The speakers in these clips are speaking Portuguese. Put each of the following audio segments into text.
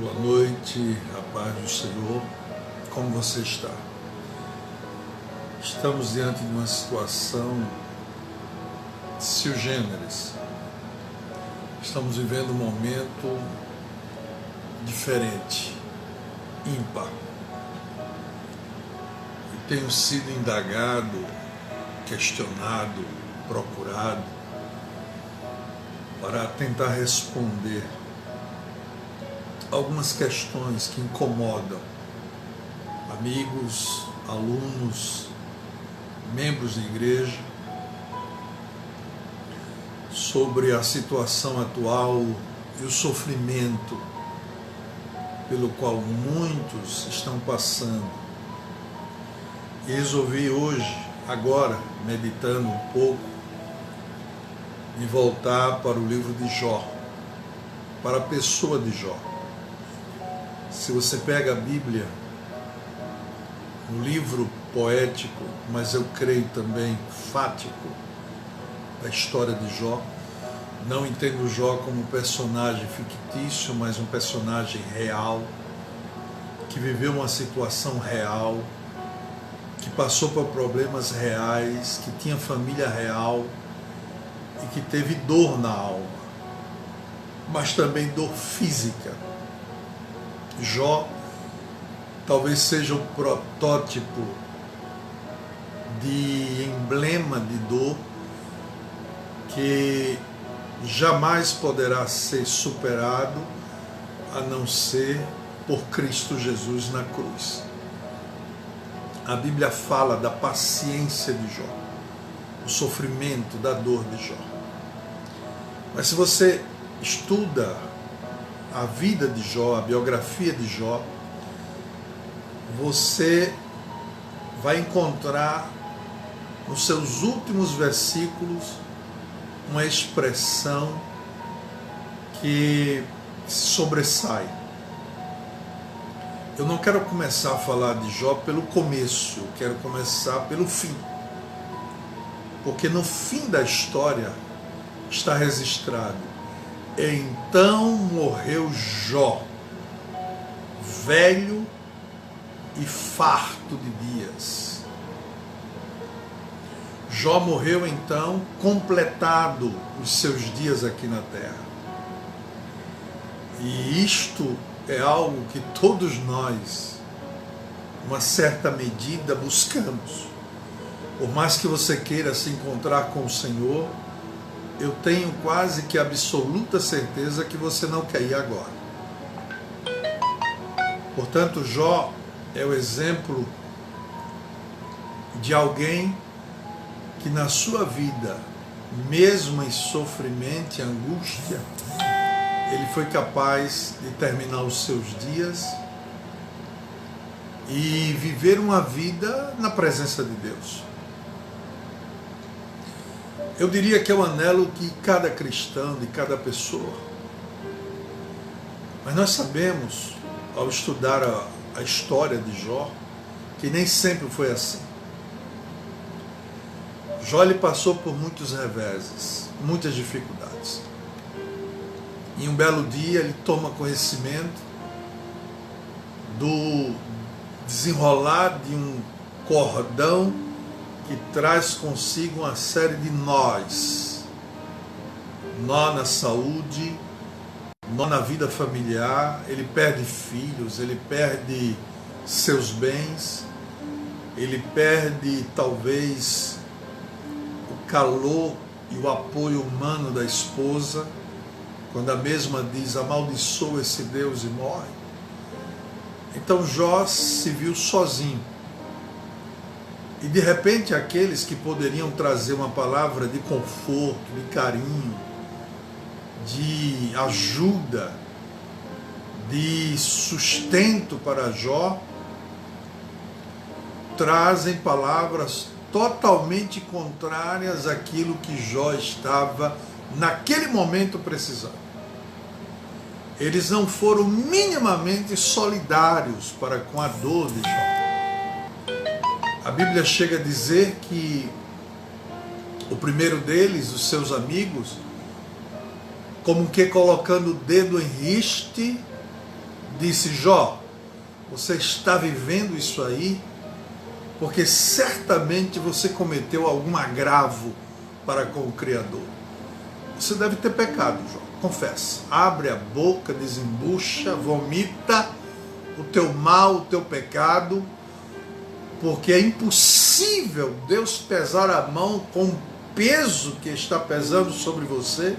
Boa noite, a paz do Senhor. Como você está? Estamos diante de uma situação sui generis. Estamos vivendo um momento diferente, ímpar. Eu tenho sido indagado, questionado, procurado para tentar responder algumas questões que incomodam amigos, alunos, membros de igreja, sobre a situação atual e o sofrimento pelo qual muitos estão passando. E resolvi hoje, agora, meditando um pouco, e voltar para o livro de Jó, para a pessoa de Jó. Se você pega a Bíblia, um livro poético, mas eu creio também fático, da história de Jó, não entendo Jó como um personagem fictício, mas um personagem real, que viveu uma situação real, que passou por problemas reais, que tinha família real e que teve dor na alma, mas também dor física. Jó talvez seja o protótipo de emblema de dor que jamais poderá ser superado a não ser por Cristo Jesus na cruz. A Bíblia fala da paciência de Jó, o sofrimento, da dor de Jó. Mas se você estuda a vida de Jó, a biografia de Jó, você vai encontrar nos seus últimos versículos uma expressão que sobressai. Eu não quero começar a falar de Jó pelo começo, eu quero começar pelo fim. Porque no fim da história está registrado: então morreu Jó, velho e farto de dias. Jó morreu então, completado os seus dias aqui na terra. E isto é algo que todos nós, uma certa medida, buscamos. Por mais que você queira se encontrar com o Senhor, eu tenho quase que absoluta certeza que você não quer ir agora. Portanto, Jó é o exemplo de alguém que na sua vida, mesmo em sofrimento e angústia, ele foi capaz de terminar os seus dias e viver uma vida na presença de Deus. Eu diria que é o anelo de cada cristão, de cada pessoa. Mas nós sabemos, ao estudar a história de Jó, que nem sempre foi assim. Jó ele passou por muitos reveses, muitas dificuldades. Em um belo dia ele toma conhecimento do desenrolar de um cordão que traz consigo uma série de nós. Nó na saúde, nó na vida familiar, ele perde filhos, ele perde seus bens, ele perde talvez o calor e o apoio humano da esposa, quando a mesma diz: amaldiçoa esse Deus e morre. Então Jó se viu sozinho. E de repente aqueles que poderiam trazer uma palavra de conforto, de carinho, de ajuda, de sustento para Jó, trazem palavras totalmente contrárias àquilo que Jó estava naquele momento precisando. Eles não foram minimamente solidários para com a dor de Jó. A Bíblia chega a dizer que o primeiro deles, os seus amigos, como que colocando o dedo em riste, disse: Jó, você está vivendo isso aí porque certamente você cometeu algum agravo para com o Criador. Você deve ter pecado, Jó, confessa. Abre a boca, desembucha, vomita o teu mal, o teu pecado, porque é impossível Deus pesar a mão com o peso que está pesando sobre você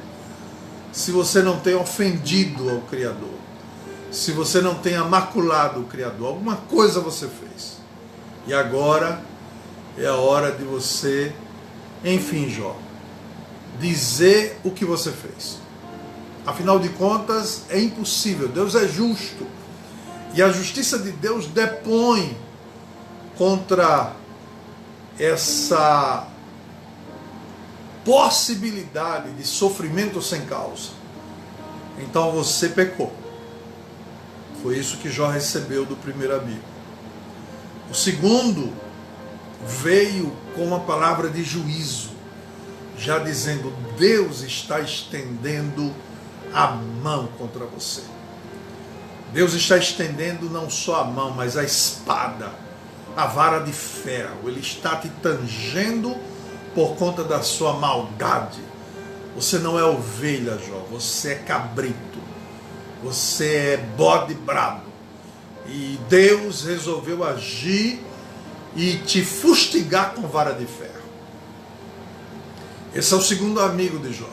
se você não tem ofendido ao Criador, se você não tem maculado o Criador. Alguma coisa você fez. E agora é a hora de você, enfim, Jó, dizer o que você fez. Afinal de contas, é impossível. Deus é justo. E a justiça de Deus depõe contra essa possibilidade de sofrimento sem causa. Então você pecou. Foi isso que Jó recebeu do primeiro amigo. O segundo veio com uma palavra de juízo, já dizendo: Deus está estendendo a mão contra você. Deus está estendendo não só a mão, mas a espada, a vara de ferro. Ele está te tangendo por conta da sua maldade. Você não é ovelha, Jó, você é cabrito, você é bode brabo. E Deus resolveu agir e te fustigar com vara de ferro. Esse é o segundo amigo de Jó.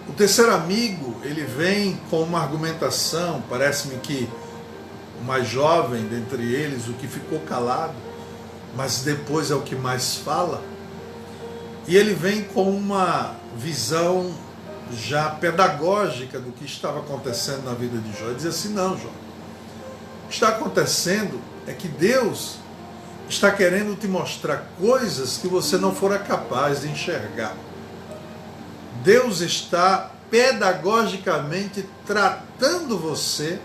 O terceiro amigo, ele vem com uma argumentação, parece-me que o mais jovem dentre eles, o que ficou calado, mas depois é o que mais fala. E ele vem com uma visão já pedagógica do que estava acontecendo na vida de Jó. Ele diz assim: não, Jó, o que está acontecendo é que Deus está querendo te mostrar coisas que você não fora capaz de enxergar. Deus está pedagogicamente tratando você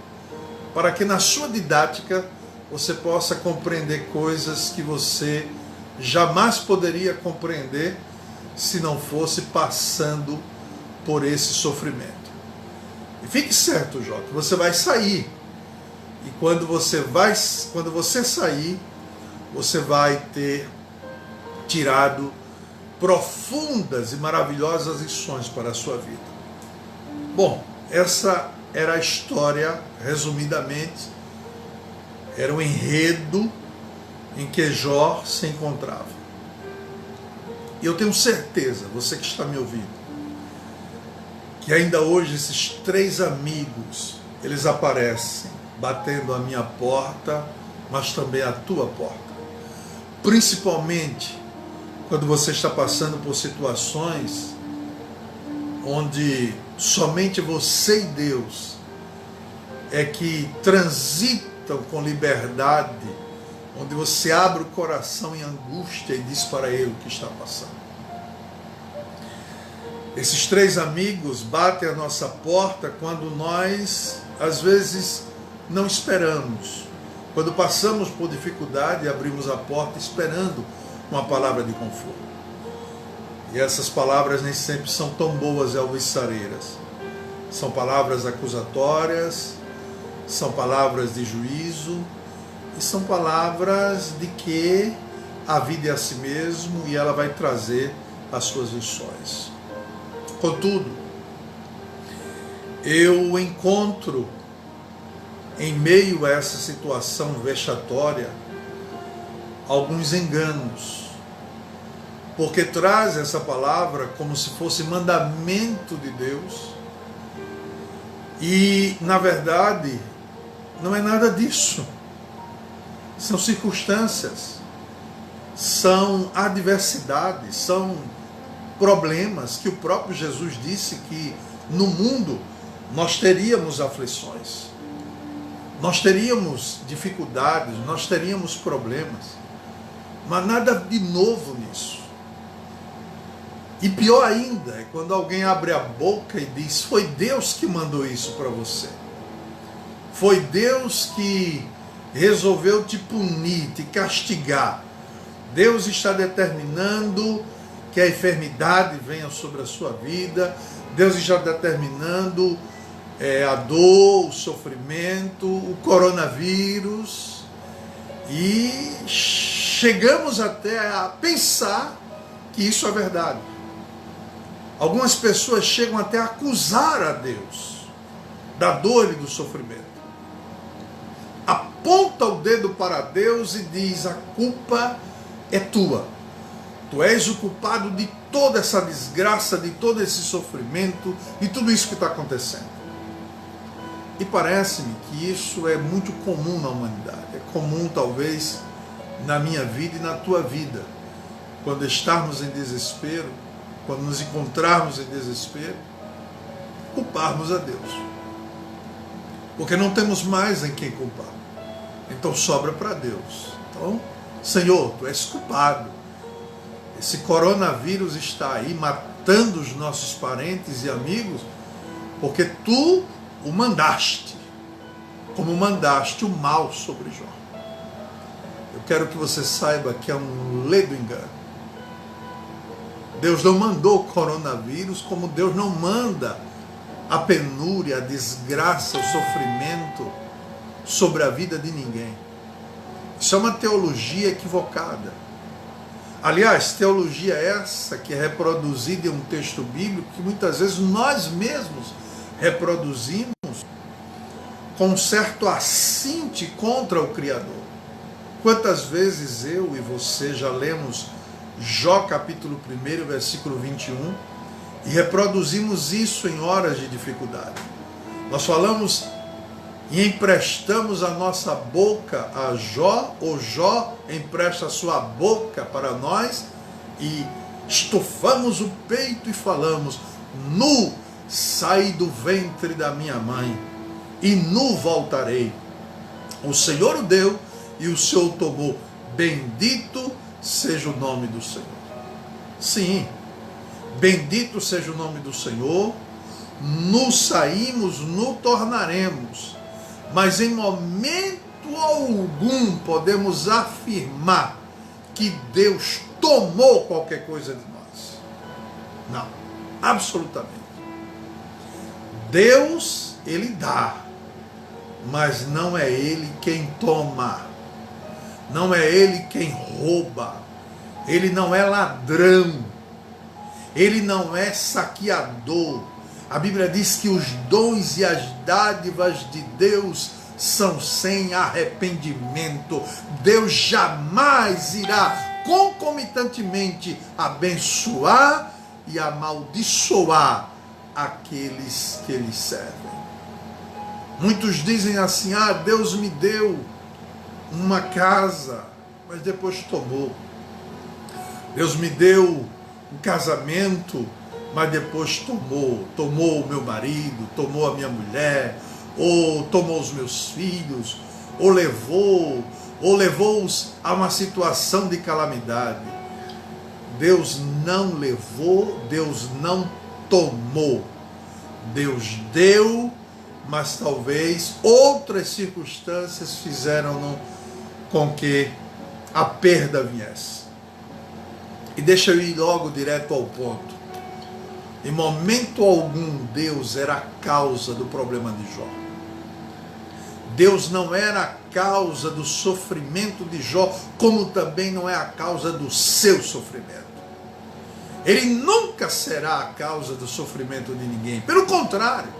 para que na sua didática você possa compreender coisas que você jamais poderia compreender se não fosse passando por esse sofrimento. E fique certo, Jó, que você vai sair. E quando você sair, você vai ter tirado profundas e maravilhosas lições para a sua vida. Bom, essa era a história, resumidamente, era o enredo em que Jó se encontrava. E eu tenho certeza, você que está me ouvindo, que ainda hoje esses três amigos, eles aparecem batendo a minha porta, mas também a tua porta. Principalmente quando você está passando por situações onde somente você e Deus é que transitam com liberdade, onde você abre o coração em angústia e diz para ele o que está passando. Esses três amigos batem a nossa porta quando nós, às vezes, não esperamos. Quando passamos por dificuldade, abrimos a porta esperando uma palavra de conforto. E essas palavras nem sempre são tão boas e alvissareiras. São palavras acusatórias, são palavras de juízo, e são palavras de que a vida é a si mesmo e ela vai trazer as suas lições. Contudo, eu encontro em meio a essa situação vexatória alguns enganos, porque traz essa palavra como se fosse mandamento de Deus, e na verdade não é nada disso. São circunstâncias, são adversidades, são problemas que o próprio Jesus disse que no mundo nós teríamos aflições, nós teríamos dificuldades, nós teríamos problemas, mas nada de novo nisso. E pior ainda é quando alguém abre a boca e diz: foi Deus que mandou isso para você, foi Deus que resolveu te punir, te castigar. Deus está determinando que a enfermidade venha sobre a sua vida. Deus está determinando a dor, o sofrimento, o coronavírus, e chegamos até a pensar que isso é verdade. Algumas pessoas chegam até a acusar a Deus da dor e do sofrimento. Aponta o dedo para Deus e diz: a culpa é tua. Tu és o culpado de toda essa desgraça, de todo esse sofrimento, de tudo isso que está acontecendo. E parece-me que isso é muito comum na humanidade. É comum, talvez, na minha vida e na tua vida. Quando estarmos em desespero, quando nos encontrarmos em desespero, culparmos a Deus. Porque não temos mais em quem culpar. Então sobra para Deus. Então, Senhor, Tu és culpado. Esse coronavírus está aí matando os nossos parentes e amigos, porque Tu o mandaste, como mandaste o mal sobre Jó. Eu quero que você saiba que é um ledo engano. Deus não mandou o coronavírus, como Deus não manda a penúria, a desgraça, o sofrimento sobre a vida de ninguém. Isso é uma teologia equivocada. Aliás, teologia essa que é reproduzida em um texto bíblico que muitas vezes nós mesmos reproduzimos com um certo assinte contra o Criador. Quantas vezes eu e você já lemos Jó capítulo 1, versículo 21, e reproduzimos isso em horas de dificuldade. Nós falamos e emprestamos a nossa boca a Jó, ou Jó empresta a sua boca para nós, e estufamos o peito e falamos: nu saí do ventre da minha mãe, e nu voltarei. O Senhor o deu, e o Senhor o tomou. Bendito seja o nome do Senhor. Sim, bendito seja o nome do Senhor. Nos saímos, nos tornaremos. Mas em momento algum podemos afirmar que Deus tomou qualquer coisa de nós. Não, absolutamente. Deus, Ele dá, mas não é Ele quem toma. Não é Ele quem rouba. Ele não é ladrão. Ele não é saqueador. A Bíblia diz que os dons e as dádivas de Deus são sem arrependimento. Deus jamais irá concomitantemente abençoar e amaldiçoar aqueles que Ele servem. Muitos dizem assim: ah, Deus me deu uma casa, mas depois tomou. Deus me deu um casamento, mas depois tomou o meu marido, tomou a minha mulher, ou tomou os meus filhos, ou levou-os a uma situação de calamidade. Deus não levou, Deus não tomou. Deus deu, mas talvez outras circunstâncias fizeram com que a perda viesse. E deixa eu ir logo direto ao ponto. Em momento algum Deus era a causa do problema de Jó. Deus não era a causa do sofrimento de Jó, como também não é a causa do seu sofrimento. Ele nunca será a causa do sofrimento de ninguém. Pelo contrário,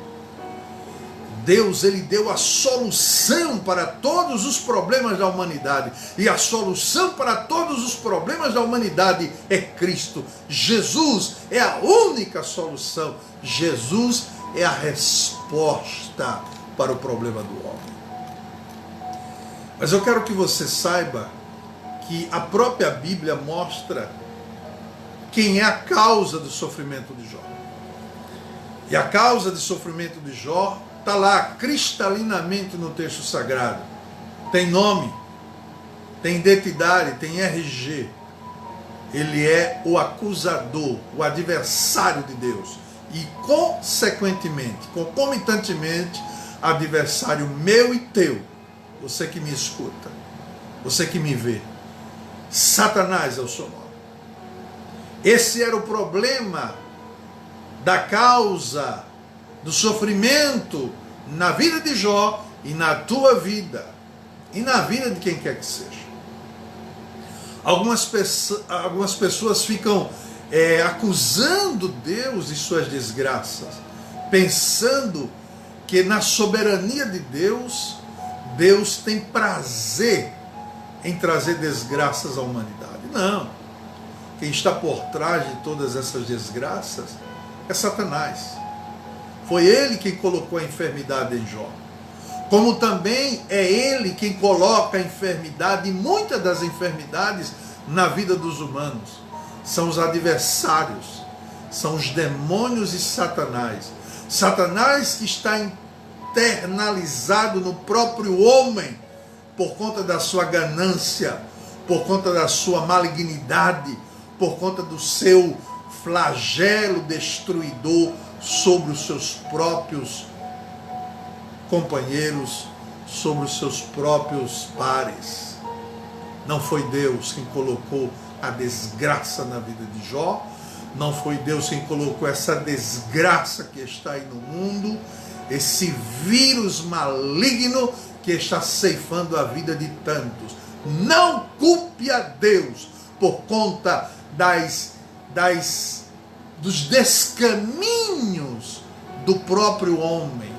Deus, Ele deu a solução para todos os problemas da humanidade. E a solução para todos os problemas da humanidade é Cristo. Jesus é a única solução. Jesus é a resposta para o problema do homem. Mas eu quero que você saiba que a própria Bíblia mostra quem é a causa do sofrimento de Jó. E a causa do sofrimento de Jó está lá cristalinamente no texto sagrado. Tem nome, tem identidade, tem RG. Ele é o acusador, o adversário de Deus. E consequentemente, concomitantemente, adversário meu e teu. Você que me escuta, você que me vê. Satanás é o seu nome. Esse era o problema da causa do sofrimento na vida de Jó e na tua vida e na vida de quem quer que seja. Algumas pessoas ficam acusando Deus de suas desgraças, pensando que na soberania de Deus, Deus tem prazer em trazer desgraças à humanidade. Não. Quem está por trás de todas essas desgraças é Satanás. Foi ele quem colocou a enfermidade em Jó. Como também é ele quem coloca a enfermidade, e muitas das enfermidades na vida dos humanos. São os adversários, são os demônios e Satanás. Satanás que está internalizado no próprio homem, por conta da sua ganância, por conta da sua malignidade, por conta do seu flagelo destruidor sobre os seus próprios companheiros, sobre os seus próprios pares. Não foi Deus quem colocou a desgraça na vida de Jó, não foi Deus quem colocou essa desgraça que está aí no mundo, esse vírus maligno que está ceifando a vida de tantos. Não culpe a Deus por conta dos descaminhos do próprio homem,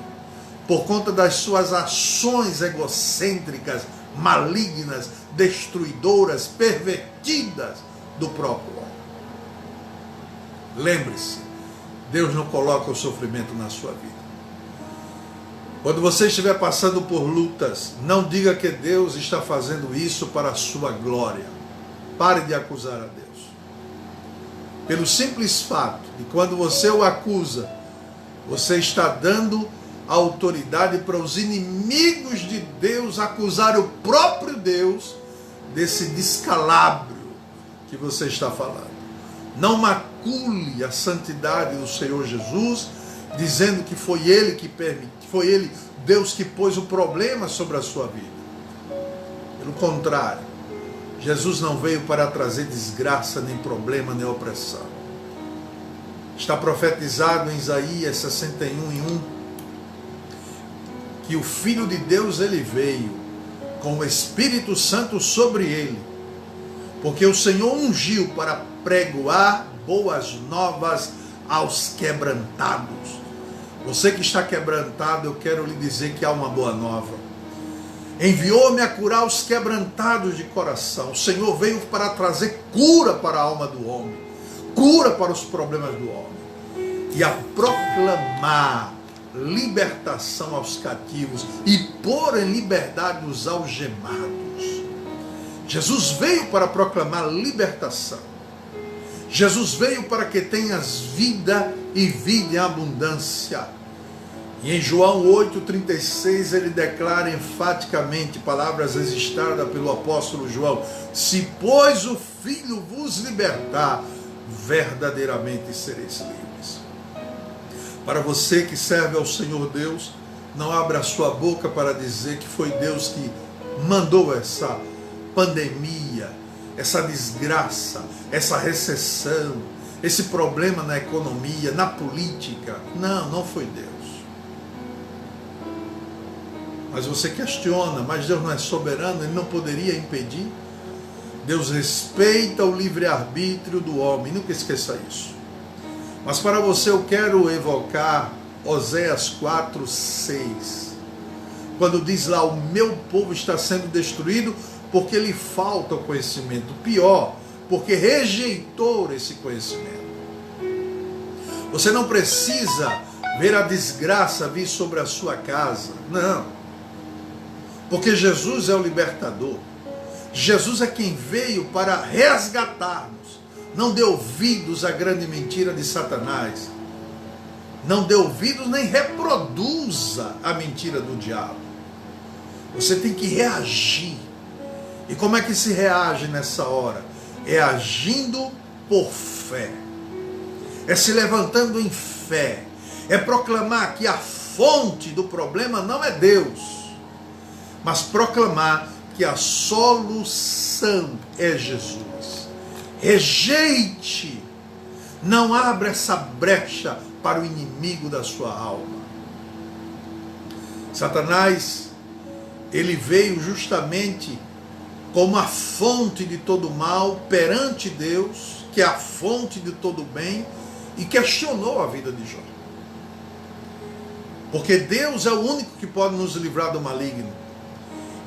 por conta das suas ações egocêntricas, malignas, destruidoras, pervertidas do próprio homem. Lembre-se, Deus não coloca o sofrimento na sua vida. Quando você estiver passando por lutas, não diga que Deus está fazendo isso para a sua glória. Pare de acusar a Deus. Pelo simples fato de quando você o acusa, você está dando autoridade para os inimigos de Deus acusarem o próprio Deus desse descalabro que você está falando. Não macule a santidade do Senhor Jesus, dizendo que foi Ele que permitiu, foi Ele, Deus, que pôs o problema sobre a sua vida. Pelo contrário, Jesus não veio para trazer desgraça, nem problema, nem opressão. Está profetizado em Isaías 61:1 que o Filho de Deus, ele veio com o Espírito Santo sobre ele, porque o Senhor ungiu para pregoar boas novas aos quebrantados. Você que está quebrantado, eu quero lhe dizer que há uma boa nova. Enviou-me a curar os quebrantados de coração. O Senhor veio para trazer cura para a alma do homem, cura para os problemas do homem, e a proclamar libertação aos cativos e pôr em liberdade os algemados. Jesus veio para proclamar libertação. Jesus veio para que tenhas vida e vida em abundância. E em João 8,36 ele declara enfaticamente, palavras registradas pelo apóstolo João: se pois o Filho vos libertar, verdadeiramente sereis livres. Para você que serve ao Senhor Deus, não abra a sua boca para dizer que foi Deus que mandou essa pandemia, essa desgraça, essa recessão, esse problema na economia, na política. Não, não foi Deus. Mas você questiona, mas Deus não é soberano, Ele não poderia impedir? Deus respeita o livre-arbítrio do homem, nunca esqueça isso. Mas para você eu quero evocar Oséias 4:6, quando diz lá: o meu povo está sendo destruído porque lhe falta o conhecimento. Pior, porque rejeitou esse conhecimento. Você não precisa ver a desgraça vir sobre a sua casa, não. Porque Jesus é o libertador. Jesus é quem veio para resgatar-nos. Não dê ouvidos à grande mentira de Satanás. Não dê ouvidos nem reproduza a mentira do diabo. Você tem que reagir. E como é que se reage nessa hora? É agindo por fé. É se levantando em fé. É proclamar que a fonte do problema não é Deus, mas proclamar que a solução é Jesus. Rejeite, não abra essa brecha para o inimigo da sua alma. Satanás, ele veio justamente como a fonte de todo mal perante Deus, que é a fonte de todo bem, e questionou a vida de Jó. Porque Deus é o único que pode nos livrar do maligno.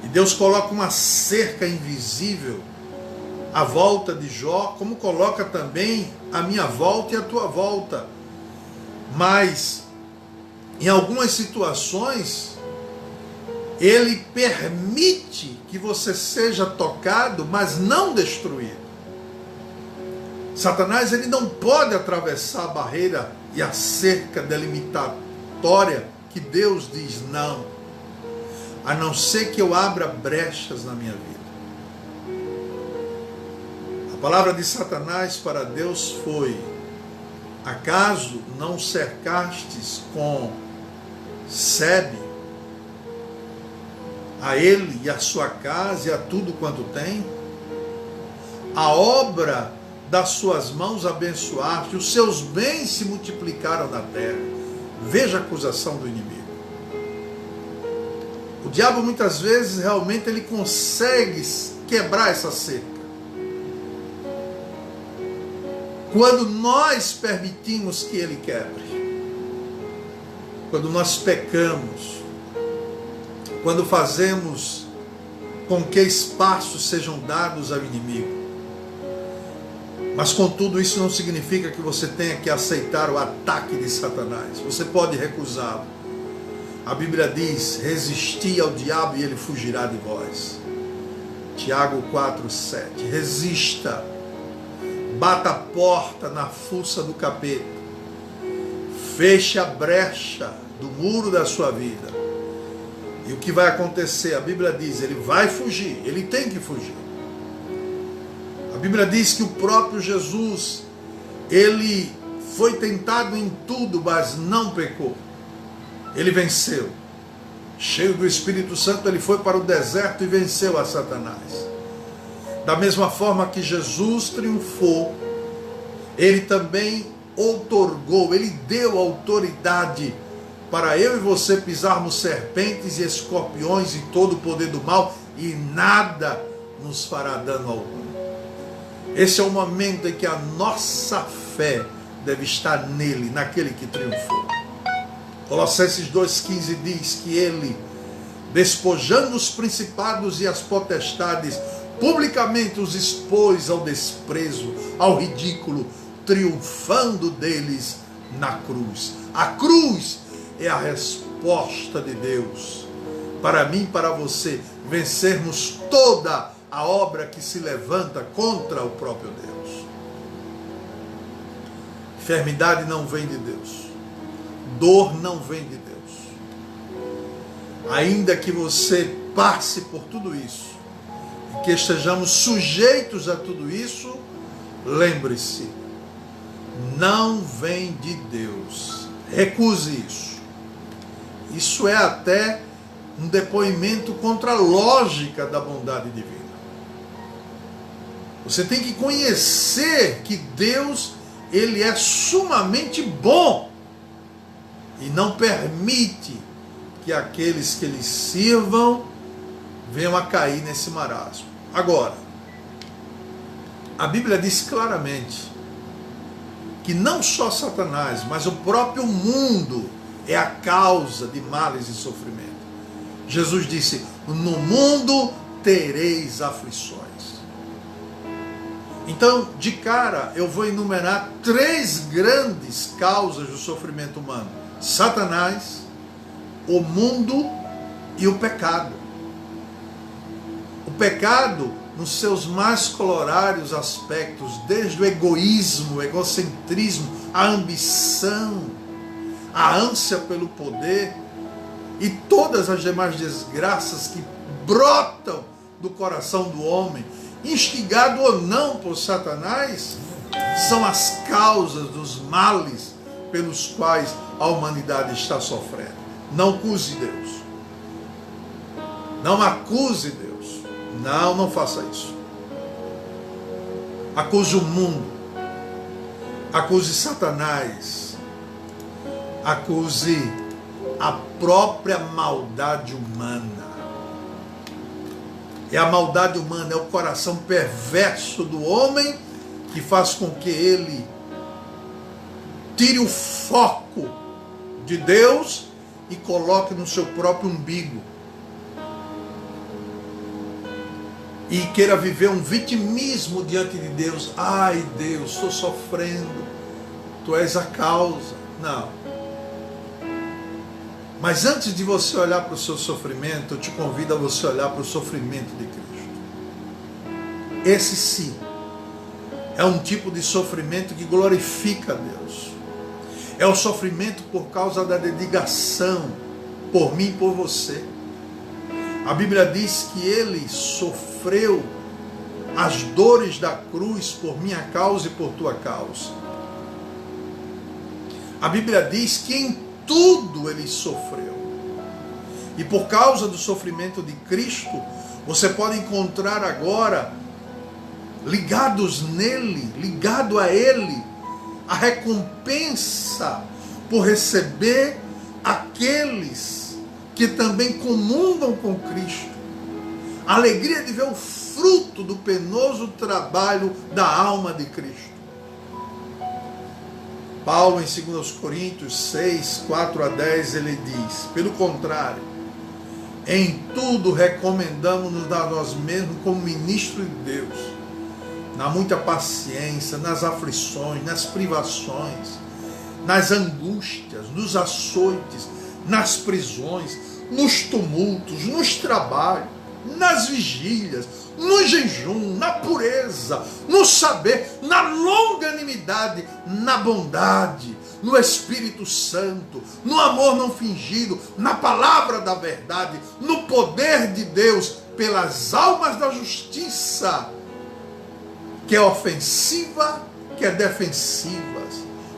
E Deus coloca uma cerca invisível à volta de Jó, como coloca também a minha volta e a tua volta. Mas, em algumas situações, Ele permite que você seja tocado, mas não destruído. Satanás, ele não pode atravessar a barreira e a cerca delimitatória que Deus diz não, a não ser que eu abra brechas na minha vida. A palavra de Satanás para Deus foi: acaso não cercastes com sebe a ele e a sua casa e a tudo quanto tem? A obra das suas mãos abençoaste, os seus bens se multiplicaram na terra. Veja a acusação do inimigo. O diabo muitas vezes realmente ele consegue quebrar essa cerca. Quando nós permitimos que ele quebre, quando nós pecamos, quando fazemos com que espaços sejam dados ao inimigo. Mas contudo isso não significa que você tenha que aceitar o ataque de Satanás. Você pode recusá-lo. A Bíblia diz: resisti ao diabo e ele fugirá de vós. Tiago 4:7. Resista. Bata a porta na fuça do capeta. Feche a brecha do muro da sua vida. E o que vai acontecer? A Bíblia diz: ele vai fugir, ele tem que fugir. A Bíblia diz que o próprio Jesus, ele foi tentado em tudo, mas não pecou. Ele venceu. Cheio do Espírito Santo, ele foi para o deserto e venceu a Satanás. Da mesma forma que Jesus triunfou, ele também outorgou, ele deu autoridade para eu e você pisarmos serpentes e escorpiões e todo o poder do mal, e nada nos fará dano algum. Esse é o momento em que a nossa fé deve estar nele, naquele que triunfou. Colossenses 2,15 diz que ele, despojando os principados e as potestades, publicamente os expôs ao desprezo, ao ridículo, triunfando deles na cruz. A cruz é a resposta de Deus para mim e para você vencermos toda a obra que se levanta contra o próprio Deus. Enfermidade não vem de Deus. Dor não vem de Deus. Ainda que você passe por tudo isso, e que estejamos sujeitos a tudo isso, lembre-se, não vem de Deus. Recuse isso. Isso é até um depoimento contra a lógica da bondade divina. Você tem que conhecer que Deus, ele é sumamente bom e não permite que aqueles que lhe sirvam venham a cair nesse marasmo. Agora, a Bíblia diz claramente que não só Satanás, mas o próprio mundo é a causa de males e sofrimento. Jesus disse: no mundo tereis aflições. Então, de cara, eu vou enumerar 3 grandes causas do sofrimento humano: Satanás, o mundo e o pecado. O pecado, nos seus mais colorários aspectos, desde o egoísmo, o egocentrismo, a ambição, a ânsia pelo poder e todas as demais desgraças que brotam do coração do homem, instigado ou não por Satanás, são as causas dos males pelos quais a humanidade está sofrendo. Não acuse Deus. Não acuse Deus. Não faça isso. Acuse o mundo. Acuse Satanás. Acuse a própria maldade humana. É a maldade humana, é o coração perverso do homem que faz com que ele tire o foco de Deus e coloque no seu próprio umbigo. E queira viver um vitimismo diante de Deus. Ai, Deus, estou sofrendo, tu és a causa. Não. Mas antes de você olhar para o seu sofrimento, eu te convido a você olhar para o sofrimento de Cristo. Esse sim é um tipo de sofrimento que glorifica a Deus. É o sofrimento por causa da dedicação por mim e por você. A Bíblia diz que ele sofreu as dores da cruz por minha causa e por tua causa. A Bíblia diz que em tudo ele sofreu. E por causa do sofrimento de Cristo, você pode encontrar agora, ligados nele, ligado a ele, a recompensa por receber aqueles que também comungam com Cristo. A alegria de ver o fruto do penoso trabalho da alma de Cristo. Paulo, em 2 Coríntios 6, 4 a 10, ele diz: pelo contrário, em tudo recomendamos-nos a nós mesmos como ministros de Deus, na muita paciência, nas aflições, nas privações, nas angústias, nos açoites, nas prisões, nos tumultos, nos trabalhos, nas vigílias, no jejum, na pureza, no saber, na longanimidade, na bondade, no Espírito Santo, no amor não fingido, na palavra da verdade, no poder de Deus, pelas almas da justiça, que é ofensiva, que é defensiva,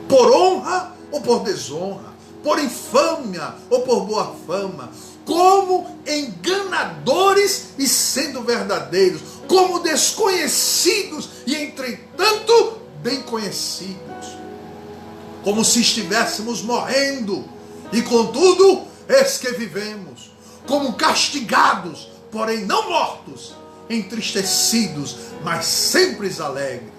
por honra ou por desonra, por infâmia ou por boa fama, como enganadores e sendo verdadeiros, como desconhecidos e entretanto bem conhecidos, como se estivéssemos morrendo e contudo eis que vivemos, como castigados, porém não mortos, entristecidos, mas sempre alegres,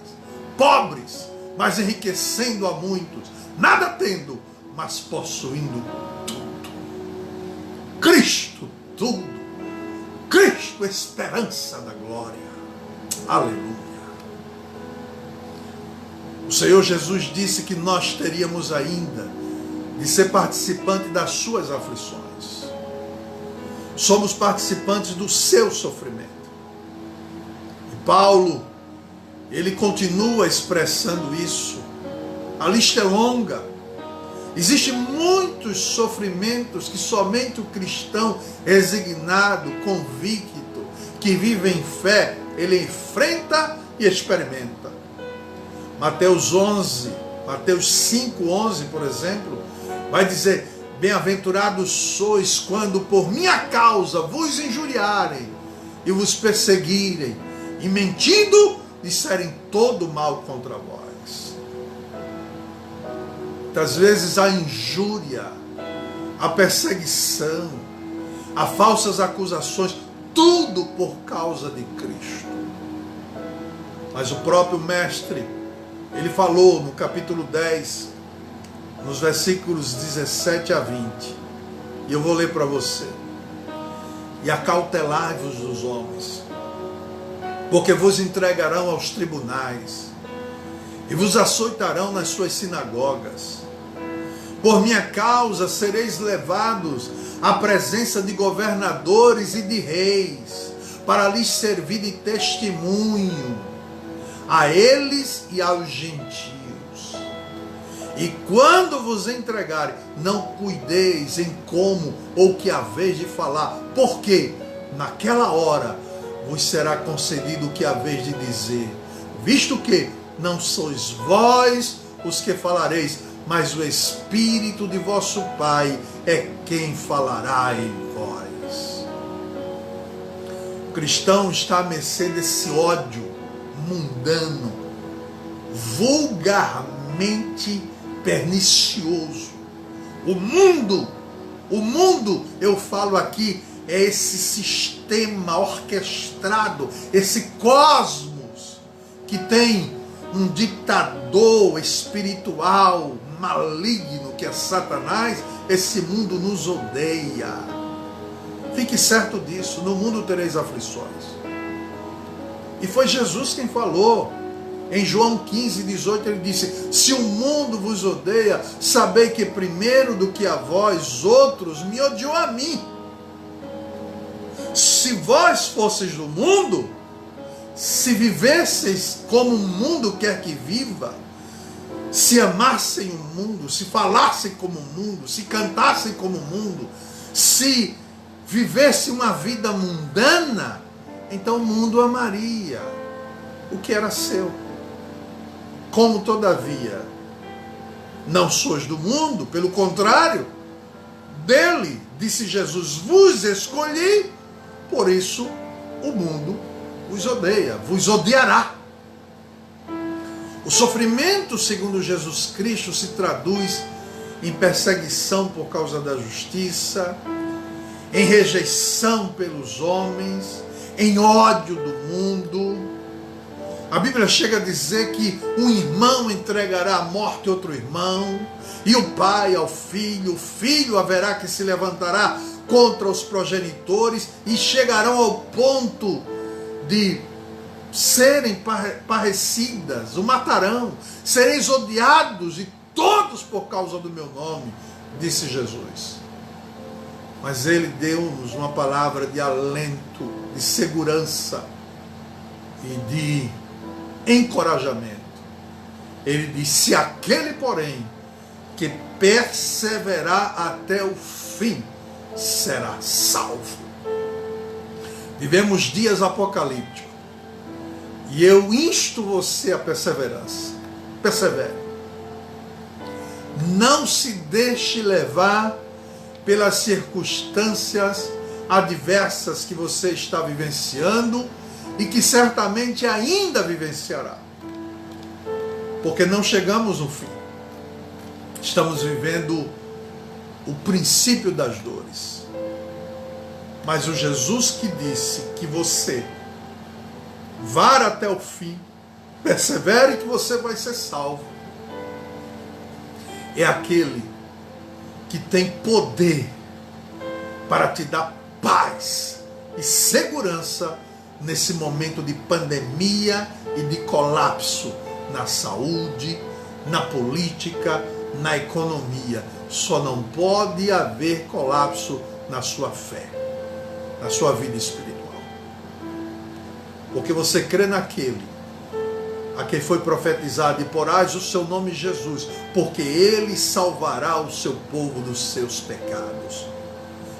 pobres, mas enriquecendo a muitos, nada tendo, mas possuindo tudo. Cristo, tudo. Cristo, esperança da glória. Aleluia. O Senhor Jesus disse que nós teríamos ainda de ser participante das suas aflições. Somos participantes do seu sofrimento. E Paulo, ele continua expressando isso. A lista é longa. Existem muitos sofrimentos que somente o cristão resignado, convicto, que vive em fé, ele enfrenta e experimenta. Mateus 5:11, por exemplo, vai dizer: bem-aventurados sois quando por minha causa vos injuriarem e vos perseguirem, e mentindo disserem todo mal contra vós. Muitas vezes a injúria, a perseguição, as falsas acusações, tudo por causa de Cristo. Mas o próprio Mestre, ele falou no capítulo 10, nos versículos 17 a 20, e eu vou ler para você: e acautelai-vos dos homens, porque vos entregarão aos tribunais, e vos açoitarão nas suas sinagogas. Por minha causa sereis levados à presença de governadores e de reis, para lhes servir de testemunho a eles e aos gentios. E quando vos entregarem, não cuideis em como ou que haveis de falar, porque naquela hora vos será concedido o que haveis de dizer, visto que não sois vós os que falareis, mas o Espírito de vosso Pai é quem falará em vós. O cristão está à mercê desse ódio mundano, vulgarmente pernicioso. O mundo O mundo, eu falo aqui, é esse sistema orquestrado, esse cosmos que tem um ditador espiritual maligno que é Satanás. Esse mundo nos odeia. Fique certo disso, no mundo tereis aflições. E foi Jesus quem falou. Em João 15:18 ele disse: se o mundo vos odeia, sabei que primeiro do que a vós outros me odiou a mim. Se vós fosseis do mundo, se vivesseis como o mundo quer que viva, se amassem o mundo, se falassem como o mundo, se cantassem como o mundo, se vivessem uma vida mundana, então o mundo amaria o que era seu. Como todavia não sois do mundo, pelo contrário, dele, disse Jesus, vos escolhi, por isso o mundo vos odeia, vos odiará. O sofrimento, segundo Jesus Cristo, se traduz em perseguição por causa da justiça, em rejeição pelos homens, em ódio do mundo. A Bíblia chega a dizer que um irmão entregará à morte outro irmão, e o pai ao filho, o filho haverá que se levantará contra os progenitores, e chegarão ao ponto de serem parricidas, o matarão, sereis odiados e todos por causa do meu nome, disse Jesus. Mas ele deu-nos uma palavra de alento, de segurança e de encorajamento. Ele disse: aquele, porém, que perseverar até o fim será salvo. Vivemos dias apocalípticos e eu insto você à perseverança. Persevere. Não se deixe levar pelas circunstâncias adversas que você está vivenciando e que certamente ainda vivenciará. Porque não chegamos no fim. Estamos vivendo o princípio das dores. Mas o Jesus que disse que você vá até o fim, persevere que você vai ser salvo, é aquele que tem poder para te dar paz e segurança nesse momento de pandemia e de colapso na saúde, na política, na economia. Só não pode haver colapso na sua fé, na sua vida espiritual. Porque você crê naquele a quem foi profetizado: e porás o seu nome Jesus, porque ele salvará o seu povo dos seus pecados.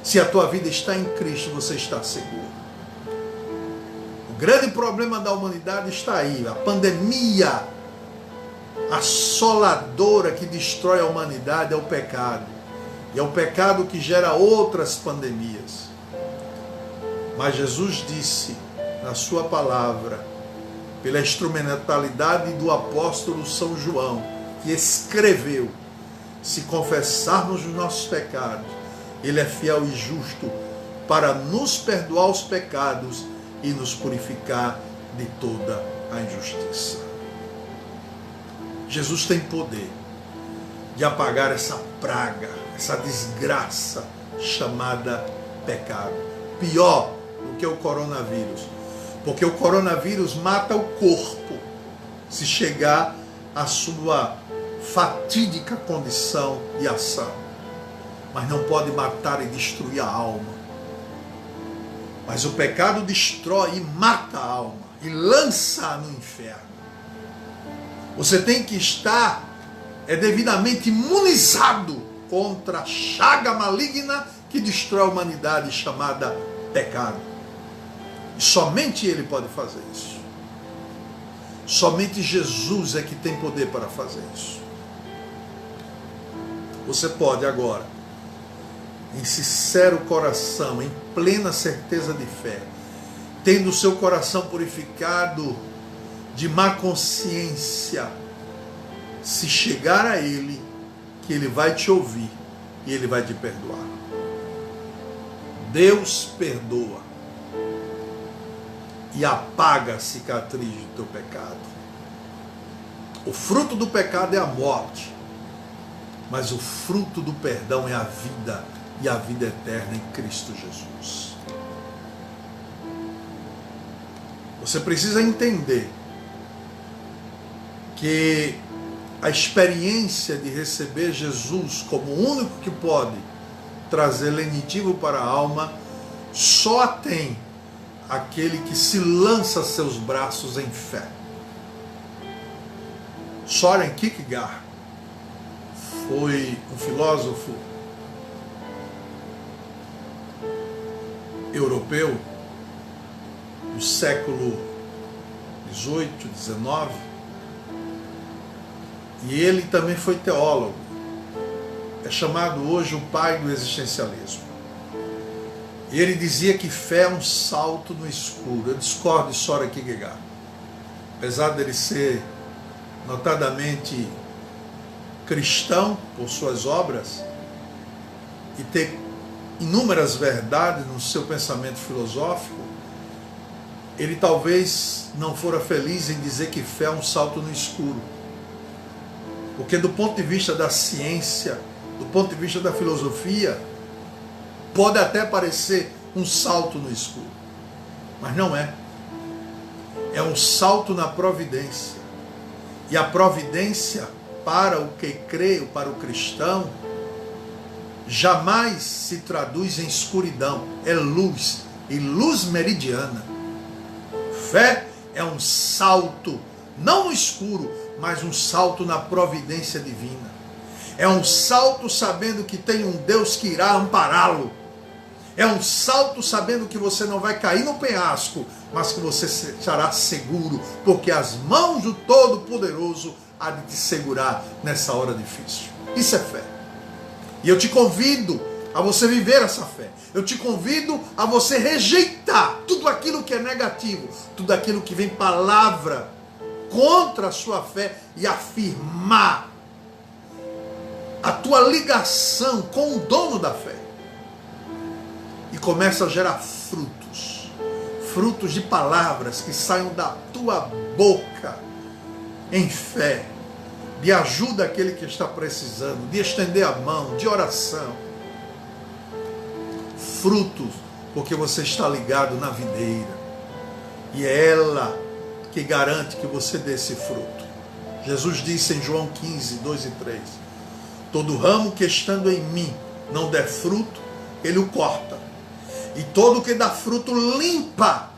Se a tua vida está em Cristo, você está seguro. O grande problema da humanidade está aí, a pandemia assoladora que destrói a humanidade é o pecado. E é o pecado que gera outras pandemias. Mas Jesus disse na sua palavra, pela instrumentalidade do apóstolo São João, que escreveu: se confessarmos os nossos pecados, ele é fiel e justo para nos perdoar os pecados e nos purificar de toda a injustiça. Jesus tem poder de apagar essa praga, essa desgraça chamada pecado. Pior do que o coronavírus. Porque o coronavírus mata o corpo se chegar à sua fatídica condição de ação. Mas não pode matar e destruir a alma. Mas o pecado destrói e mata a alma e lança no inferno. Você tem que estar devidamente imunizado contra a chaga maligna que destrói a humanidade, chamada pecado. E somente ele pode fazer isso. Somente Jesus é que tem poder para fazer isso. Você pode agora, em sincero coração, em plena certeza de fé, tendo o seu coração purificado de má consciência, se chegar a ele, que ele vai te ouvir e ele vai te perdoar. Deus perdoa e apaga a cicatriz do teu pecado. O fruto do pecado é a morte, mas o fruto do perdão é a vida, e a vida eterna em Cristo Jesus. Você precisa entender que a experiência de receber Jesus como o único que pode trazer lenitivo para a alma, só a tem aquele que se lança a seus braços em fé. Søren Kierkegaard foi um filósofo europeu do século XVIII, XIX, e ele também foi teólogo. É chamado hoje o pai do existencialismo. E ele dizia que fé é um salto no escuro. Eu discordo de Søren Kierkegaard. Apesar dele ser notadamente cristão por suas obras e ter inúmeras verdades no seu pensamento filosófico, ele talvez não fora feliz em dizer que fé é um salto no escuro. Porque do ponto de vista da ciência, do ponto de vista da filosofia, pode até parecer um salto no escuro, mas não é. É um salto na providência. E a providência, para o que crê, para o cristão, jamais se traduz em escuridão. É luz, e luz meridiana. Fé é um salto, não no escuro, mas um salto na providência divina. É um salto sabendo que tem um Deus que irá ampará-lo. É um salto sabendo que você não vai cair no penhasco, mas que você estará seguro, porque as mãos do Todo-Poderoso há de te segurar nessa hora difícil. Isso é fé. E eu te convido a você viver essa fé. Eu te convido a você rejeitar tudo aquilo que é negativo, tudo aquilo que vem palavra contra a sua fé e afirmar a tua ligação com o dono da fé. E começa a gerar frutos. Frutos de palavras que saiam da tua boca em fé. De ajuda àquele que está precisando. De estender a mão, de oração. Frutos, porque você está ligado na videira. E é ela que garante que você dê esse fruto. Jesus disse em João 15, 2 e 3. Todo ramo que estando em mim não der fruto, ele o corta. E todo que dá fruto limpa,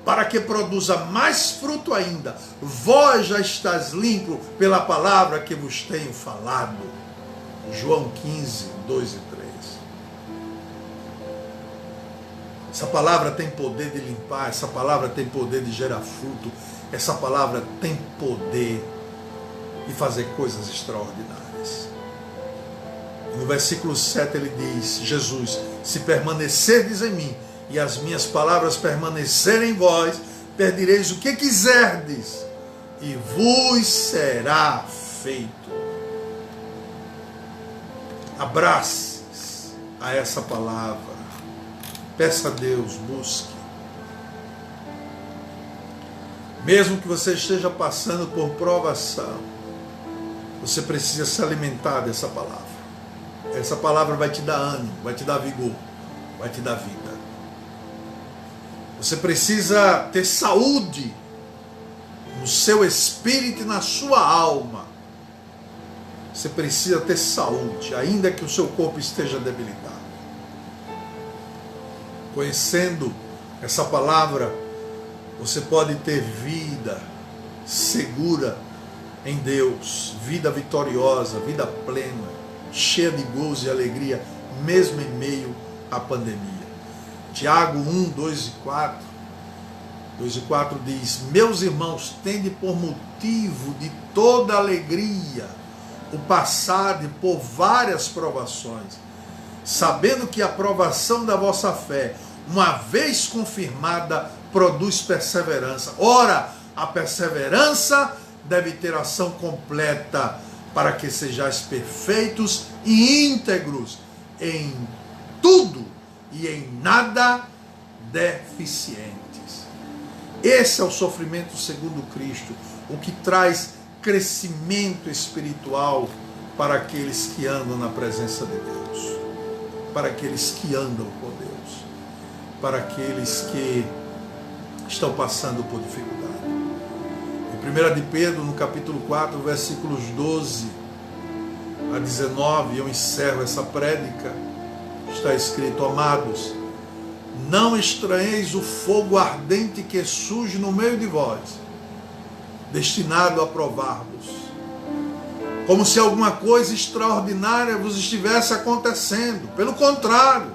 para que produza mais fruto ainda. Vós já estás limpo pela palavra que vos tenho falado. João 15, 2 e 3. Essa palavra tem poder de limpar, essa palavra tem poder de gerar fruto, essa palavra tem poder de fazer coisas extraordinárias. No versículo 7 ele diz, Jesus, se permanecerdes em mim e as minhas palavras permanecerem em vós, pedireis o que quiserdes e vos será feito. Abrace a essa palavra. Peça a Deus, busque. Mesmo que você esteja passando por provação, você precisa se alimentar dessa palavra. Essa palavra vai te dar ânimo, vai te dar vigor, vai te dar vida. Você precisa ter saúde no seu espírito e na sua alma. Você precisa ter saúde, ainda que o seu corpo esteja debilitado. Conhecendo essa palavra, você pode ter vida segura em Deus, vida vitoriosa, vida plena, cheia de gozo e alegria, mesmo em meio à pandemia. Tiago 1, 2 e 4. 2 e 4 diz, meus irmãos, tende por motivo de toda alegria o passar por várias provações, sabendo que a provação da vossa fé, uma vez confirmada, produz perseverança. Ora, a perseverança deve ter ação completa, para que sejais perfeitos e íntegros em tudo e em nada deficientes. Esse é o sofrimento segundo Cristo, o que traz crescimento espiritual para aqueles que andam na presença de Deus, para aqueles que andam com Deus, para aqueles que estão passando por dificuldade. Em 1 de Pedro, no capítulo 4, versículos 12 a 19, eu encerro essa prédica, está escrito: amados, não estranheis o fogo ardente que surge no meio de vós, destinado a provar-vos, como se alguma coisa extraordinária vos estivesse acontecendo. Pelo contrário,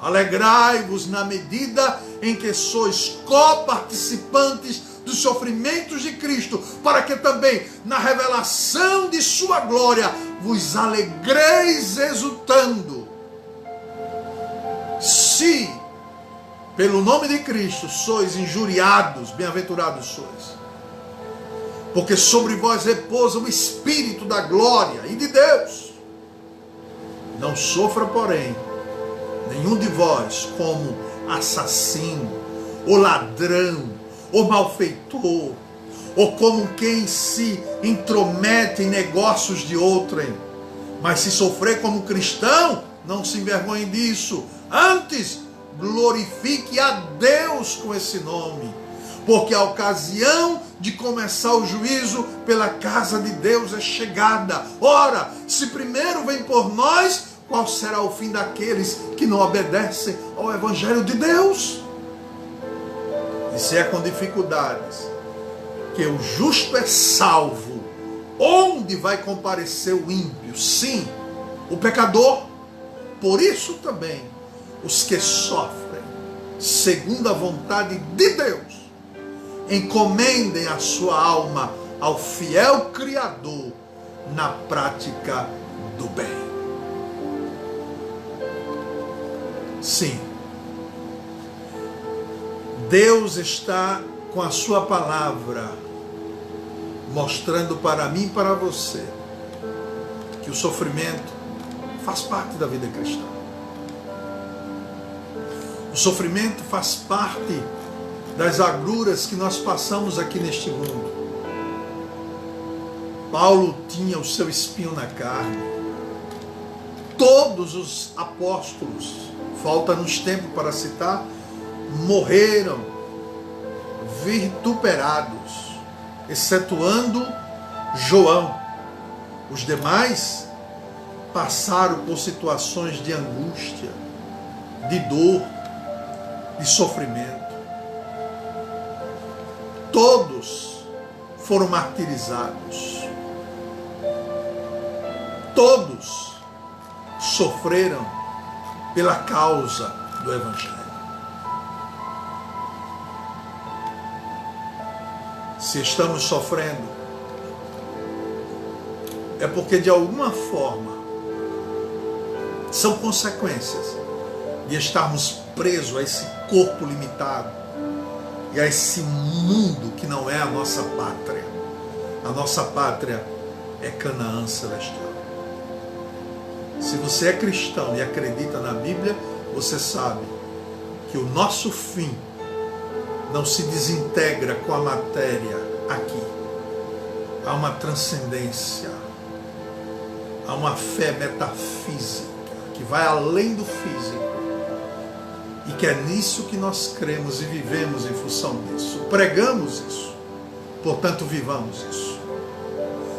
alegrai-vos na medida em que sois coparticipantes dos sofrimentos de Cristo, para que também na revelação de sua glória vos alegreis exultando. Se pelo nome de Cristo sois injuriados, bem-aventurados sois, porque sobre vós repousa o Espírito da glória e de Deus. Não sofra, porém, nenhum de vós como assassino, ou ladrão, ou malfeitor, ou como quem se intromete em negócios de outrem. Mas se sofrer como cristão, não se envergonhe disso. Antes, glorifique a Deus com esse nome, porque a ocasião de começar o juízo pela casa de Deus é chegada. Ora, se primeiro vem por nós, qual será o fim daqueles que não obedecem ao Evangelho de Deus? E se é com dificuldades que o justo é salvo, onde vai comparecer o ímpio? Sim, o pecador. Por isso também, os que sofrem segundo a vontade de Deus, encomendem a sua alma ao fiel Criador na prática do bem. Sim, Deus está com a sua palavra mostrando para mim e para você que o sofrimento faz parte da vida cristã. O sofrimento faz parte das agruras que nós passamos aqui neste mundo. Paulo tinha o seu espinho na carne. Todos os apóstolos, falta-nos tempo para citar, morreram vituperados, excetuando João. Os demais passaram por situações de angústia, de dor, de sofrimento. Todos foram martirizados. Todos sofreram pela causa do Evangelho. Se estamos sofrendo, é porque de alguma forma são consequências de estarmos presos a esse corpo limitado e a esse mundo que não é a nossa pátria. A nossa pátria é Canaã celestial. Se você é cristão e acredita na Bíblia, você sabe que o nosso fim não se desintegra com a matéria aqui. Há uma transcendência, há uma fé metafísica que vai além do físico, e que é nisso que nós cremos e vivemos em função disso. Pregamos isso, portanto vivamos isso.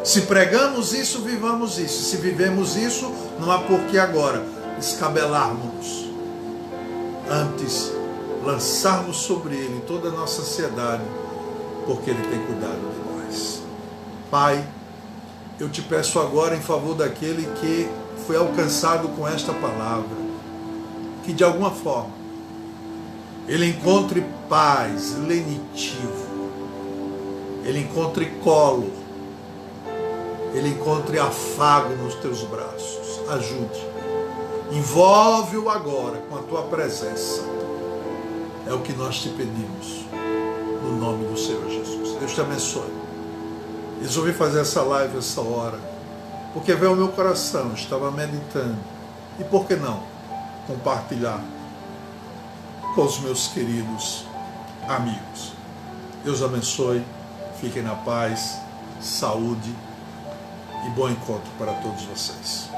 Se pregamos isso, vivamos isso. Se vivemos isso, não há por que agora escabelarmos. Antes, lançarmos sobre Ele toda a nossa ansiedade, porque Ele tem cuidado de nós. Pai, eu te peço agora em favor daquele que foi alcançado com esta palavra, que de alguma forma ele encontre paz, lenitivo, ele encontre colo, ele encontre afago nos teus braços. Ajude, envolve-o agora com a tua presença. É o que nós te pedimos, no nome do Senhor Jesus. Deus te abençoe. Resolvi fazer essa live essa hora, porque veio ao meu coração, estava meditando. E por que não compartilhar com os meus queridos amigos. Deus abençoe, fiquem na paz, saúde e bom encontro para todos vocês.